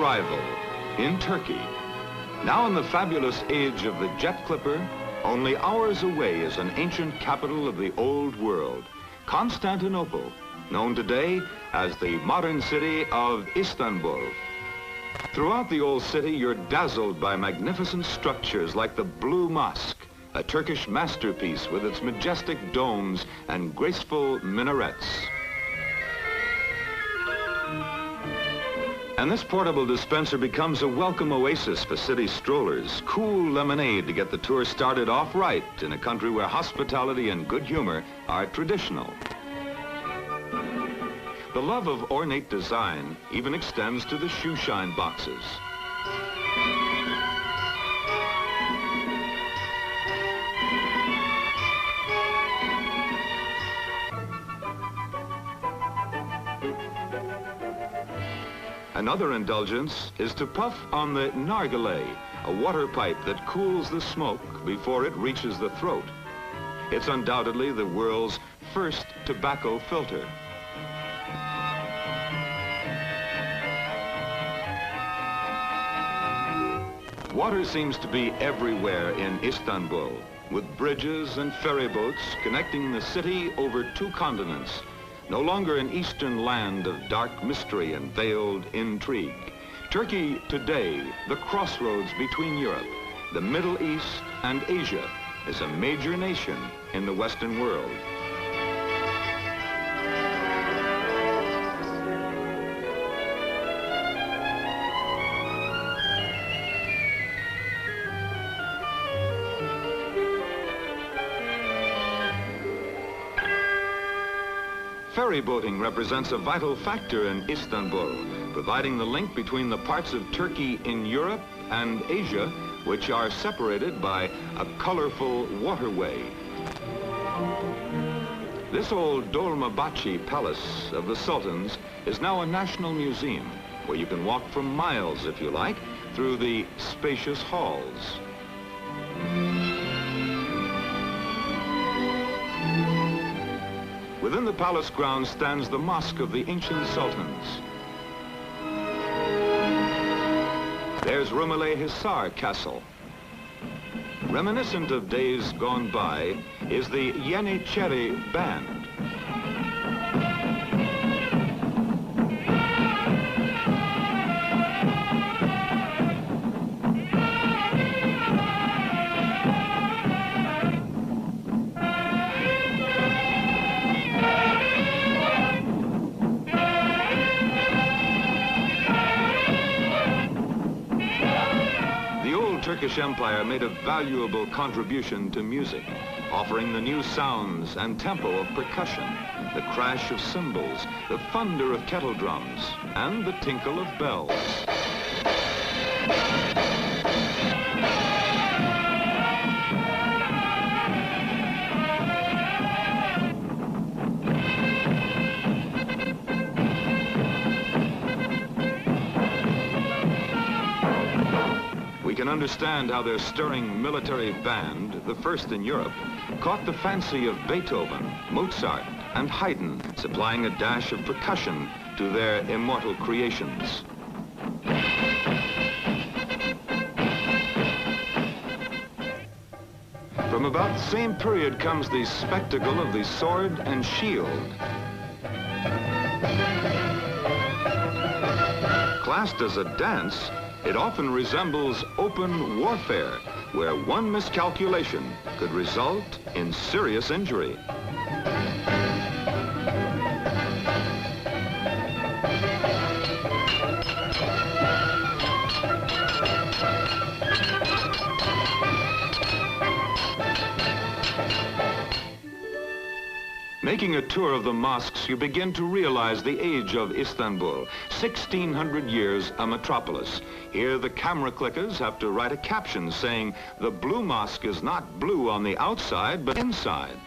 arrival in Turkey. Now in the fabulous age of the jet clipper, only hours away is an ancient capital of the old world, Constantinople, known today as the modern city of Istanbul. Throughout the old city, you're dazzled by magnificent structures like the Blue Mosque, a Turkish masterpiece with its majestic domes and graceful minarets. And this portable dispenser becomes a welcome oasis for city strollers. Cool lemonade to get the tour started off right in a country where hospitality and good humor are traditional. The love of ornate design even extends to the shoe shine boxes. Another indulgence is to puff on the nargileh, a water pipe that cools the smoke before it reaches the throat. It's undoubtedly the world's first tobacco filter. Water seems to be everywhere in Istanbul, with bridges and ferry boats connecting the city over 2 continents. No longer an eastern land of dark mystery and veiled intrigue. Turkey today, the crossroads between Europe, the Middle East, and Asia, is a major nation in the Western world. Ferry boating represents a vital factor in Istanbul, providing the link between the parts of Turkey in Europe and Asia, which are separated by a colorful waterway. This old Dolmabahce Palace of the Sultans is now a national museum, where you can walk for miles, if you like, through the spacious halls. Within the palace grounds stands the mosque of the ancient sultans. There's Rumeli Hisarı Castle. Reminiscent of days gone by is the Yeniçeri Band. The Turkish Empire made a valuable contribution to music, offering the new sounds and tempo of percussion, the crash of cymbals, the thunder of kettle drums, and the tinkle of bells. We can understand how their stirring military band, the first in Europe, caught the fancy of Beethoven, Mozart, and Haydn, supplying a dash of percussion to their immortal creations. From about the same period comes the spectacle of the sword and shield. Classed as a dance, it often resembles open warfare, where one miscalculation could result in serious injury. Making a tour of the mosques, you begin to realize the age of Istanbul, 1,600 years a metropolis. Here the camera clickers have to write a caption saying the Blue Mosque is not blue on the outside, but inside.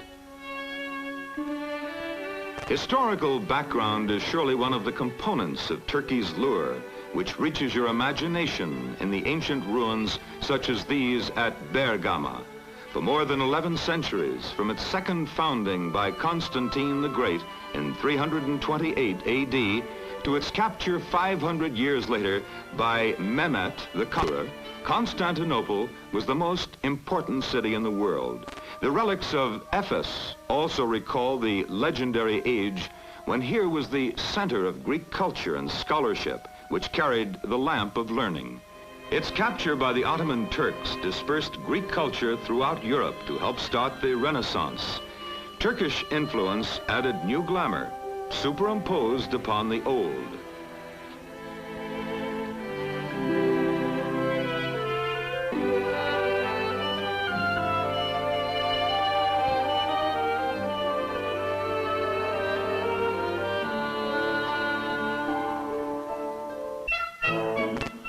Historical background is surely one of the components of Turkey's lure, which reaches your imagination in the ancient ruins such as these at Bergama. For more than 11 centuries, from its second founding by Constantine the Great in 328 AD To its capture 500 years later by Mehmet the conqueror, Constantinople was the most important city in the world. The relics of Ephes also recall the legendary age when here was the center of Greek culture and scholarship, which carried the lamp of learning. Its capture by the Ottoman Turks dispersed Greek culture throughout Europe to help start the Renaissance. Turkish influence added new glamour, superimposed upon the old.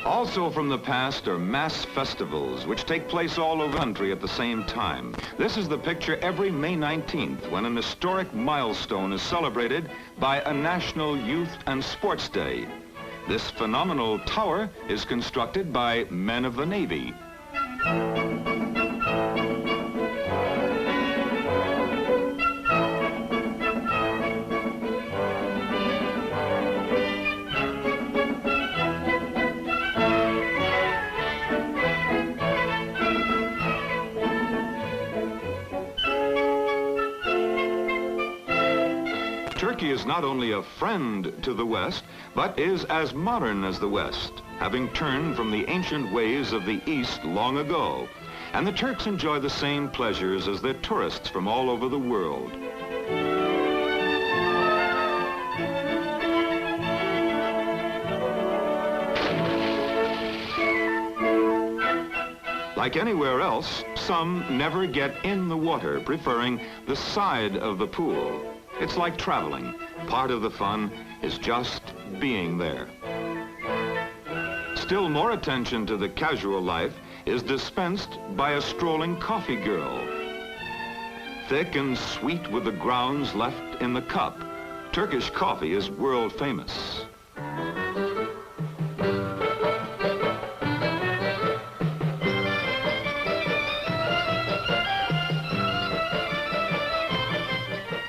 Also from the past are mass festivals, which take place all over the country at the same time. This is the picture every May 19th, when an historic milestone is celebrated by a National Youth and Sports Day. This phenomenal tower is constructed by men of the Navy. Turkey is not only a friend to the West, but is as modern as the West, having turned from the ancient ways of the East long ago. And the Turks enjoy the same pleasures as their tourists from all over the world. Like anywhere else, some never get in the water, preferring the side of the pool. It's like traveling. Part of the fun is just being there. Still more attention to the casual life is dispensed by a strolling coffee girl. Thick and sweet with the grounds left in the cup, Turkish coffee is world famous.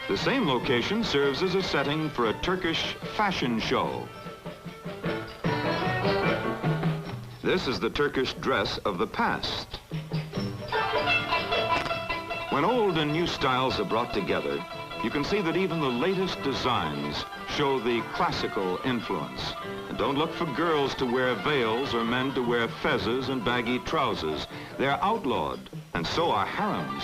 The same location serves as a setting for a Turkish fashion show. This is the Turkish dress of the past. When old and new styles are brought together, you can see that even the latest designs show the classical influence. And don't look for girls to wear veils or men to wear fezzes and baggy trousers. They're outlawed, and so are harems.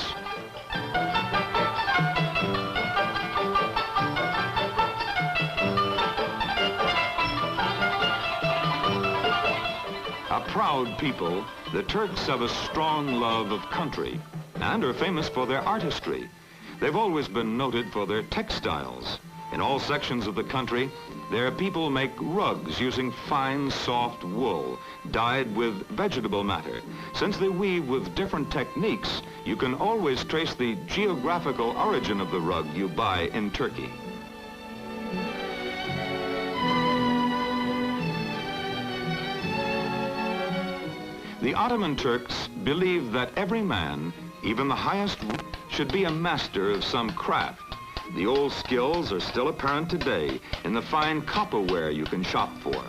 A proud people, the Turks have a strong love of country and are famous for their artistry. They've always been noted for their textiles. In all sections of the country, their people make rugs using fine, soft wool, dyed with vegetable matter. Since they weave with different techniques, you can always trace the geographical origin of the rug you buy in Turkey. The Ottoman Turks believed that every man, even the highest, should be a master of some craft. The old skills are still apparent today in the fine copperware you can shop for.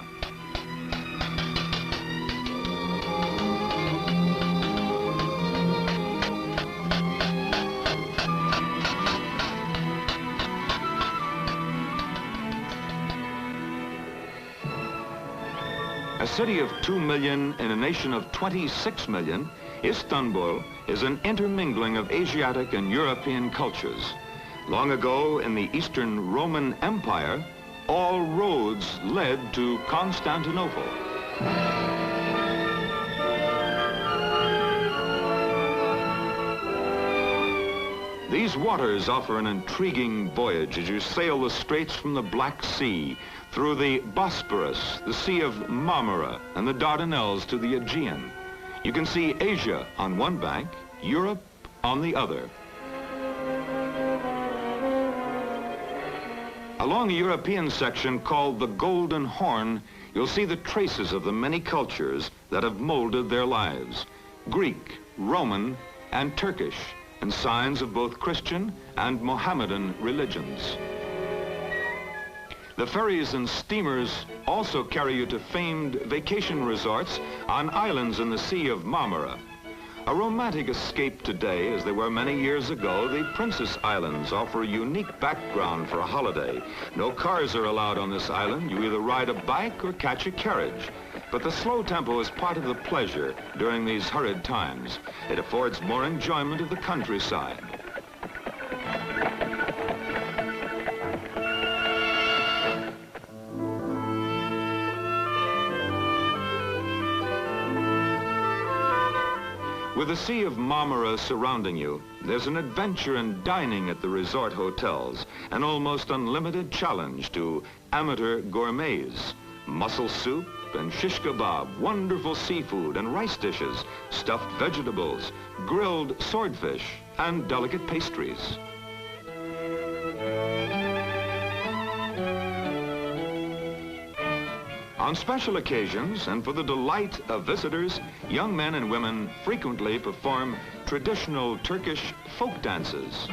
A city of 2 million in a nation of 26 million, Istanbul is an intermingling of Asiatic and European cultures. Long ago, in the Eastern Roman Empire, all roads led to Constantinople. These waters offer an intriguing voyage as you sail the straits from the Black Sea, through the Bosporus, the Sea of Marmara, and the Dardanelles to the Aegean. You can see Asia on one bank, Europe on the other. Along the European section called the Golden Horn, you'll see the traces of the many cultures that have molded their lives. Greek, Roman, and Turkish, and signs of both Christian and Mohammedan religions. The ferries and steamers also carry you to famed vacation resorts on islands in the Sea of Marmara. A romantic escape today, as they were many years ago, the Princess Islands offer a unique background for a holiday. No cars are allowed on this island. You either ride a bike or catch a carriage. But the slow tempo is part of the pleasure during these hurried times. It affords more enjoyment of the countryside. With the Sea of Marmara surrounding you, there's an adventure in dining at the resort hotels, an almost unlimited challenge to amateur gourmets. Mussel soup and shish kebab, wonderful seafood and rice dishes, stuffed vegetables, grilled swordfish, and delicate pastries. On special occasions, and for the delight of visitors, young men and women frequently perform traditional Turkish folk dances.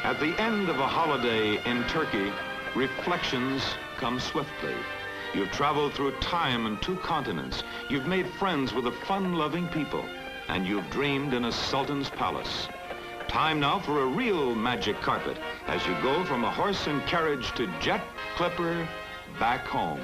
At the end of a holiday in Turkey, reflections come swiftly. You've traveled through time and 2 continents. You've made friends with a fun-loving people, and you've dreamed in a sultan's palace. Time now for a real magic carpet as you go from a horse and carriage to jet clipper back home.